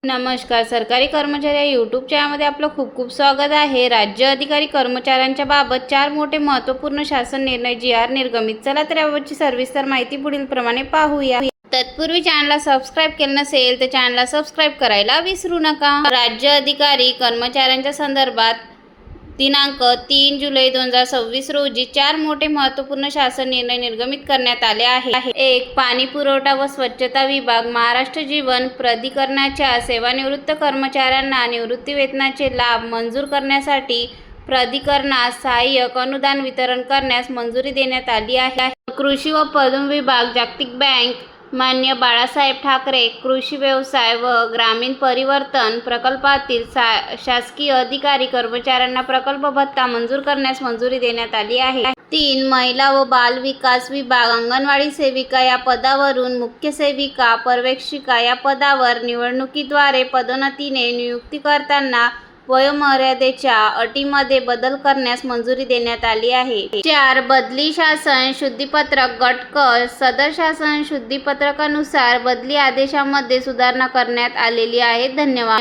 नमस्कार. सरकारी कर्मचारी या यूट्यूब चॅनलमध्ये आपलं खूप खूप स्वागत आहे. राज्य अधिकारी कर्मचाऱ्यांच्या बाबत 4 मोठे महत्त्वपूर्ण शासन निर्णय जी.आर. निर्गमित. चला तर याबाबतची सविस्तर माहिती पुढील प्रमाणे पाहूया. तत्पूर्वी चॅनलला सबस्क्राईब केलं नसेल तर चॅनलला सबस्क्राईब करायला विसरू नका. राज्य अधिकारी कर्मचाऱ्यांच्या संदर्भात दिनांक 3 जुलै 2026 रोजी 4 मोठे महत्त्वपूर्ण शासन निर्णय निर्गमित करण्यात आले आहे. 1. पाणी पुरवठा व स्वच्छता विभाग. महाराष्ट्र जीवन प्राधिकरणाच्या सेवानिवृत्त कर्मचाऱ्यांना निवृत्तीवेतनाचे लाभ मंजूर करण्यासाठी प्राधिकरणास सहाय्यक अनुदान वितरण करण्यास मंजुरी देण्यात आली आहे. कृषी व पणन विभाग. जागतिक बँक मान्य बाळासाहेब ठाकरे कृषी व्यवसाय व ग्रामीण परिवर्तन प्रकल्पातील शासकीय अधिकारी कर्मचाऱ्यांना प्रकल्प भत्ता मंजूर करण्यास मंजुरी देण्यात आली आहे. 3. महिला व बाल विकास विभाग. अंगणवाडी सेविका या पदावरून मुख्य सेविका पर्यवेक्षिका या पदावर निवडणुकीद्वारे पदोन्नतीने नियुक्ती करताना वयोमर्यादेच्या अटीमध्ये बदल करण्यास मंजुरी देण्यात आली आहे. 4. बदली शासन शुद्धीपत्रक. गट क. सदर शासन शुद्धीपत्रकानुसार बदली आदेशामध्ये सुधारणा करण्यात आलेली आहे. धन्यवाद.